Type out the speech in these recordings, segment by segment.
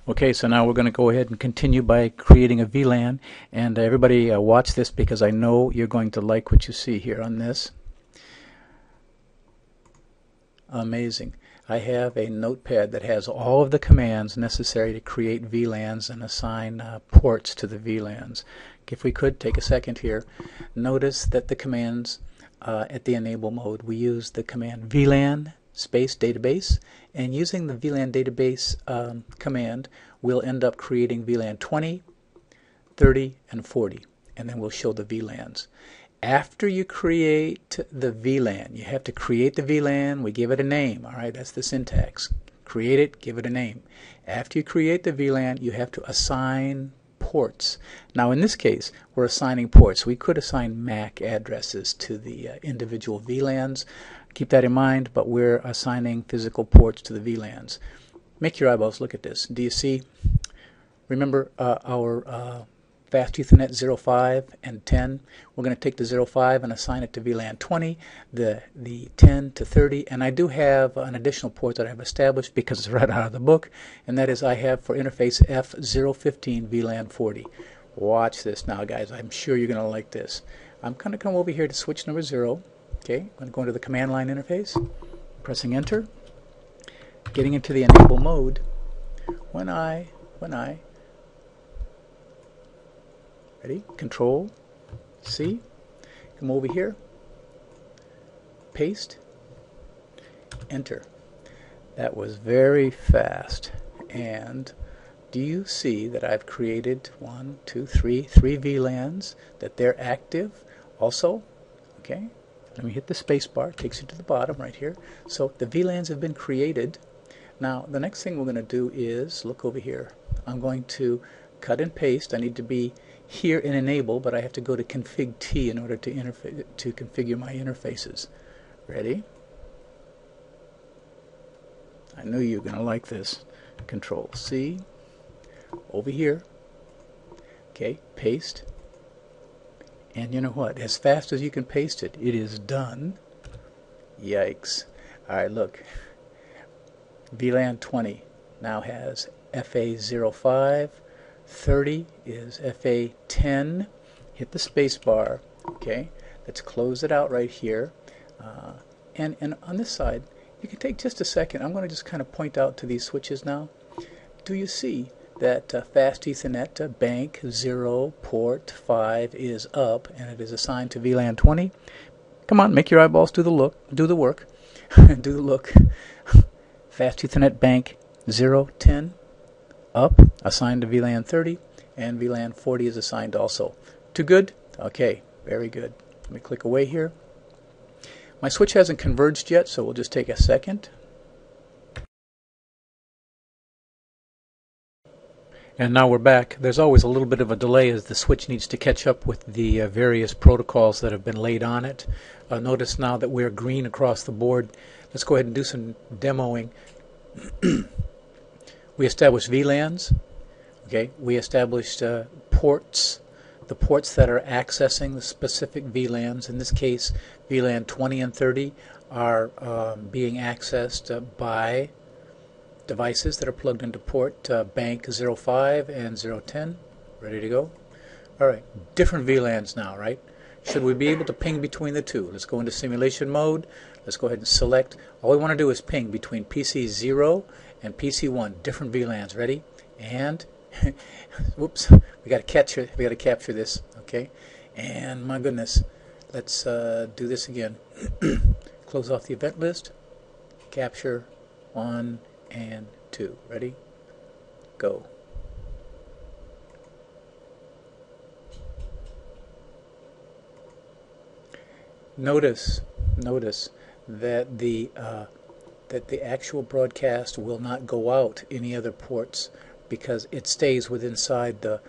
Okay, so now we're going to go ahead and continue by creating a VLAN, and everybody watch this because I know you're going to like what you see here on this. Amazing. I have a notepad that has all of the commands necessary to create VLANs and assign ports to the VLANs. If we could take a second here, notice that the commands at the enable mode, we use the command VLAN space database, and using the VLAN database command we'll end up creating VLAN 20, 30, and 40, and then we'll show the VLANs. After you create the VLAN, you have to create the VLAN, we give it a name, alright, that's the syntax. Create it, give it a name. After you create the VLAN, you have to assign ports. Now in this case, we're assigning ports. We could assign MAC addresses to the individual VLANs. Keep that in mind, but we're assigning physical ports to the VLANs. Make your eyeballs look at this. Do you see? Remember our Fast Ethernet 05 and 10. We're going to take the 05 and assign it to VLAN 20, the 10 to 30, and I do have an additional port that I've established because it's right out of the book, and that is I have for interface F015 VLAN 40. Watch this now, guys. I'm sure you're going to like this. I'm going to come over here to switch number 0. Okay, I'm going to go into the command line interface, pressing enter, getting into the enable mode. When I ready? Control C. Come over here. Paste. Enter. That was very fast. And do you see that I've created three VLANs, that they're active also? Okay. Let me hit the space bar. It takes you to the bottom right here. So the VLANs have been created. Now the next thing we're going to do is look over here. I'm going to cut and paste. I need to be here in enable, but I have to go to config T in order to configure my interfaces. Ready? I knew you were going to like this. Control C. Over here. Okay, paste. And you know what? As fast as you can paste it, it is done. Yikes. Alright, look. VLAN 20 now has FA05. 30 is FA10. Hit the space bar. Okay, let's close it out right here. And on this side, you can take just a second. I'm going to just kind of point out to these switches now. Do you see that Fast Ethernet bank 0 port 5 is up and it is assigned to VLAN 20? Come on, make your eyeballs do the work. Do the look. Fast Ethernet bank 010 up, assigned to VLAN 30, and VLAN 40 is assigned also. Too good? Okay, very good. Let me click away here. My switch hasn't converged yet, so we'll just take a second. And now we're back. There's always a little bit of a delay as the switch needs to catch up with the various protocols that have been laid on it. Notice now that we're green across the board. Let's go ahead and do some demoing. We established VLANs. Okay, we established ports, the ports that are accessing the specific VLANs. In this case, VLAN 20 and 30 are being accessed by devices that are plugged into port bank 05 and 010. Ready to go? Alright, different VLANs now, right? Should we be able to ping between the two? Let's go into simulation mode. Let's go ahead and select. All we want to do is ping between PC 0 and PC 1, different VLANs. Ready? And whoops, we got to capture this. Okay, and my goodness, let's do this again. Close off the event list. Capture 1 and 2. Ready? Go. Notice that the actual broadcast will not go out any other ports because it stays inside the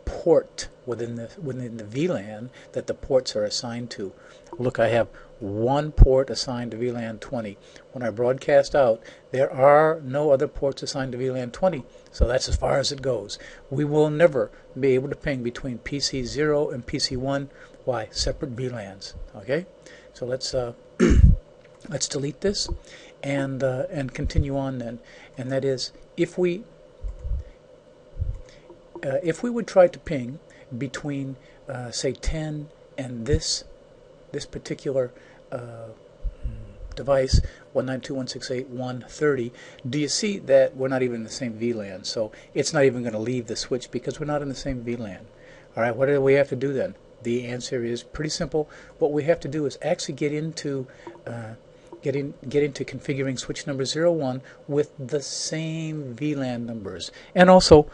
port within the VLAN that the ports are assigned to. Look, I have one port assigned to VLAN 20. When I broadcast out, there are no other ports assigned to VLAN 20, so that's as far as it goes. We will never be able to ping between PC 0 and PC 1. Why? Separate VLANs. Okay, so let's let's delete this and continue on then. And that is, if we if we would try to ping between, say, 10 and this particular device, 192.168.1.30, do you see that we're not even in the same VLAN? So it's not even going to leave the switch because we're not in the same VLAN. All right, what do we have to do then? The answer is pretty simple. What we have to do is actually get into configuring switch number 01 with the same VLAN numbers. And also,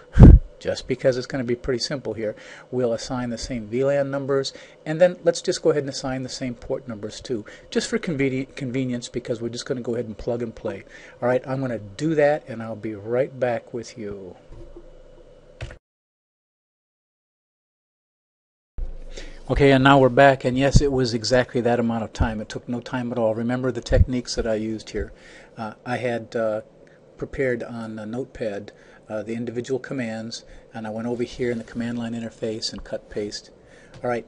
just because it's going to be pretty simple here, we'll assign the same VLAN numbers, and then let's just go ahead and assign the same port numbers too, just for convenience, because we're just going to go ahead and plug and play. All right, I'm going to do that, and I'll be right back with you. Okay, and now we're back, and yes, it was exactly that amount of time. It took no time at all. Remember the techniques that I used here. I had prepared on a notepad the individual commands, and I went over here in the command line interface and cut paste. All right,